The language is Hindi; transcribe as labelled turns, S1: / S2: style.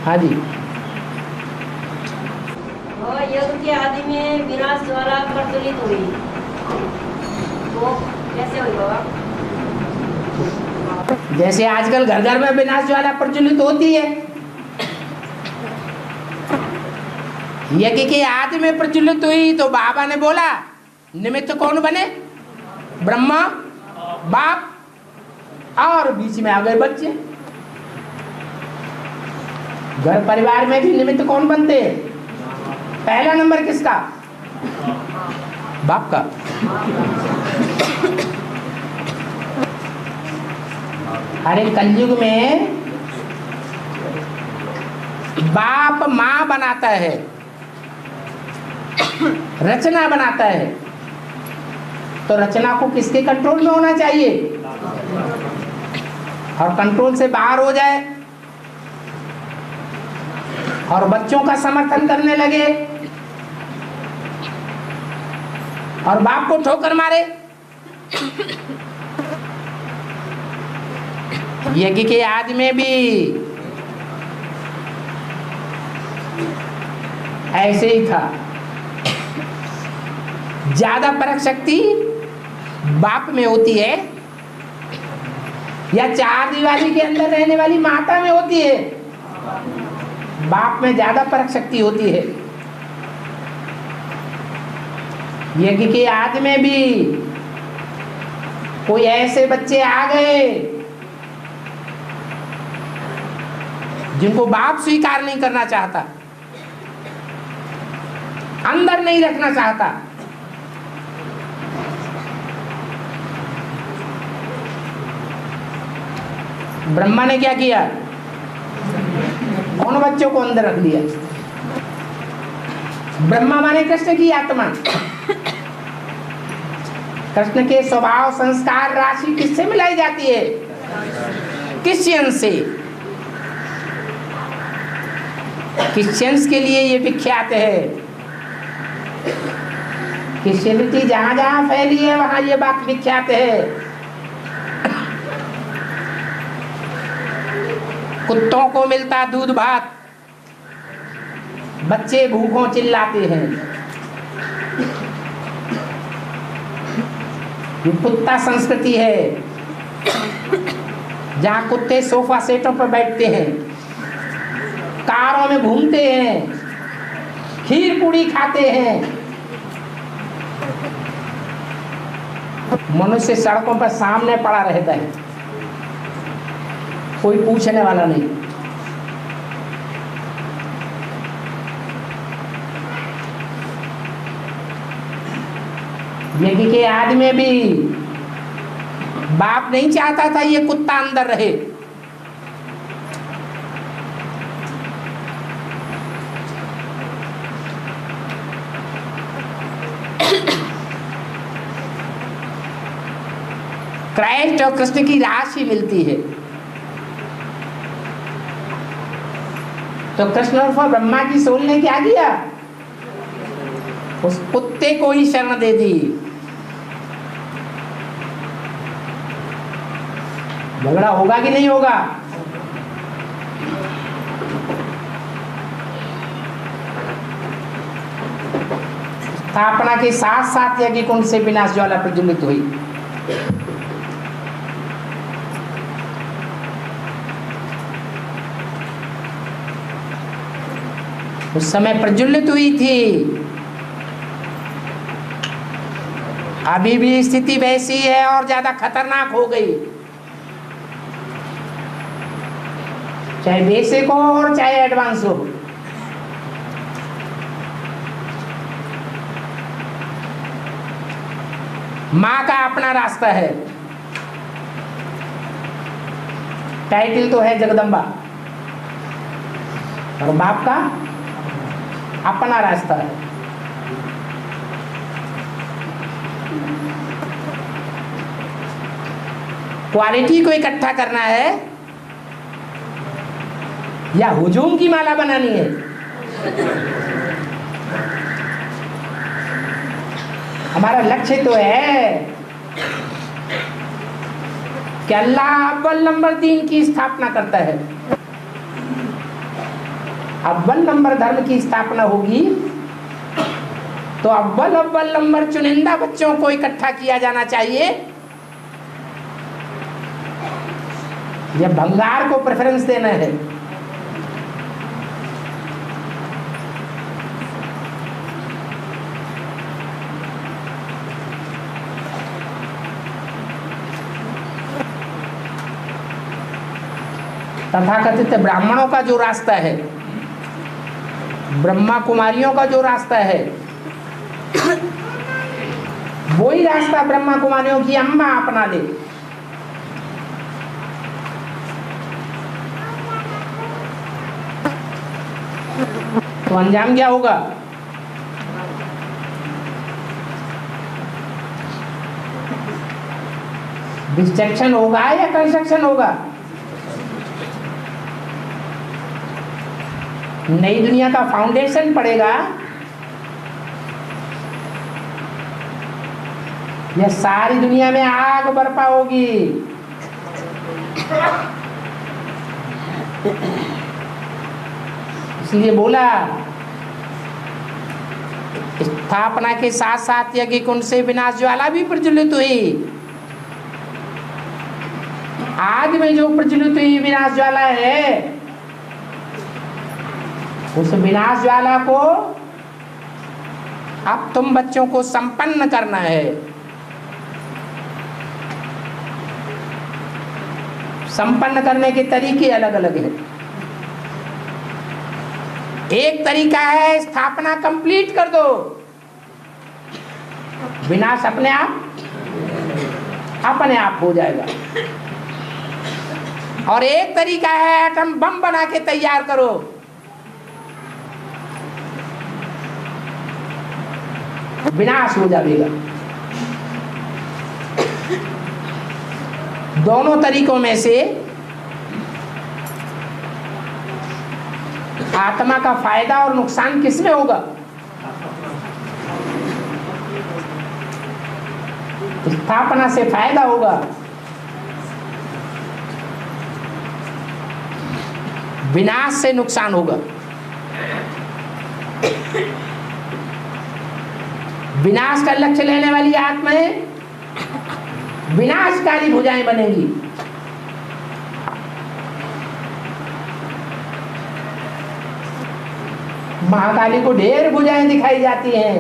S1: हाँ जी।
S2: और यज्ञ के आदि में विनाश ज्वाला प्रज्वलित हुई तो कैसे हुई बाबा?
S1: जैसे आजकल घर घर में विनाश ज्वाला प्रज्वलित होती है, यज्ञ के आदि में प्रज्वलित हुई तो बाबा ने बोला निमित्त कौन बने? ब्रह्मा, बाप और बीच में आ गए बच्चे। घर परिवार में भी निमित्त कौन बनते हैं? पहला नंबर किसका? बाप का। अरे कलयुग में बाप माँ बनाता है, रचना बनाता है, तो रचना को किसके कंट्रोल में होना चाहिए? और कंट्रोल से बाहर हो जाए और बच्चों का समर्थन करने लगे और बाप को ठोकर मारे। यज्ञ के आदि में भी ऐसे ही था। ज्यादा परख शक्ति बाप में होती है या चार दीवारी के अंदर रहने वाली माता में होती है? बाप में ज्यादा परख शक्ति होती है। यज्ञ के आदि में भी कोई ऐसे बच्चे आ गए जिनको बाप स्वीकार नहीं करना चाहता, अंदर नहीं रखना चाहता। ब्रह्मा ने क्या किया? उन बच्चों को अंदर रख लिया। ब्रह्मा माने कृष्ण की आत्मा। कृष्ण के स्वभाव संस्कार राशि किससे मिलाई जाती है? क्रिश्चियन से। क्रिश्चियंस के लिए ये विख्यात है। क्रिश्चियनिटी जहां जहां फैली है वहां ये बात विख्यात है। कुत्तों को मिलता दूध भात, बच्चे भूखों चिल्लाते हैं। ये कुत्ता संस्कृति है जहां कुत्ते सोफा सेटों पर बैठते हैं, कारों में घूमते हैं, खीर पूड़ी खाते हैं। मनुष्य सड़कों पर सामने पड़ा रहता है, कोई पूछने वाला नहीं। यज्ञ के आदि में भी बाप नहीं चाहता था ये कुत्ता अंदर रहे। क्राइस्ट और कृष्ण की राशि मिलती है तो कृष्ण और ब्रह्मा की सोल ने क्या किया? उस कुत्ते को ही शरण दे दी। झगड़ा होगा कि नहीं होगा? स्थापना के साथ साथ यज्ञ कुंड से विनाश ज्वाला प्रज्वलित हुई। उस समय प्रज्वलित हुई थी। अभी भी स्थिति वैसी है और ज्यादा खतरनाक हो गई, चाहे बेसिक हो और चाहे एडवांस हो। माँ का अपना रास्ता है, टाइटल तो है जगदम्बा, और बाप का अपना रास्ता है। क्वालिटी को इकट्ठा करना है या हुजूम की माला बनानी है? हमारा लक्ष्य तो है कि अल्लाह अव्वल नंबर 3 की स्थापना करता है। अव्वल नंबर धर्म की स्थापना होगी तो अव्वल नंबर चुनिंदा बच्चों को इकट्ठा किया जाना चाहिए या भंगार को प्रेफरेंस देना है? तथाकथित ब्राह्मणों का जो रास्ता है, ब्रह्मा कुमारियों का जो रास्ता है, वही रास्ता ब्रह्मा कुमारियों की अम्मा अपना ले। तो अंजाम क्या होगा? डिस्ट्रक्शन होगा या कंस्ट्रक्शन होगा? नई दुनिया का फाउंडेशन पड़ेगा या सारी दुनिया में आग बरपा होगी? इसलिए बोला स्थापना के साथ साथ यज्ञ कुंड से विनाश ज्वाला भी प्रज्वलित हुई। आज में जो प्रज्वलित हुई विनाश ज्वाला है, उस विनाश ज्वाला को अब तुम बच्चों को संपन्न करना है। संपन्न करने के तरीके अलग अलग हैं। एक तरीका है स्थापना कंप्लीट कर दो, विनाश अपने आप हो जाएगा। और एक तरीका है एटम बम बना के तैयार करो, विनाश हो जाएगा। दोनों तरीकों में से आत्मा का फायदा और नुकसान किसमें होगा? स्थापना से फायदा होगा, विनाश से नुकसान होगा। विनाश का लक्ष्य लेने वाली आत्माएं विनाशकारी भुजाएं बनेगी। महाकाली को ढेर भुजाएं दिखाई जाती हैं।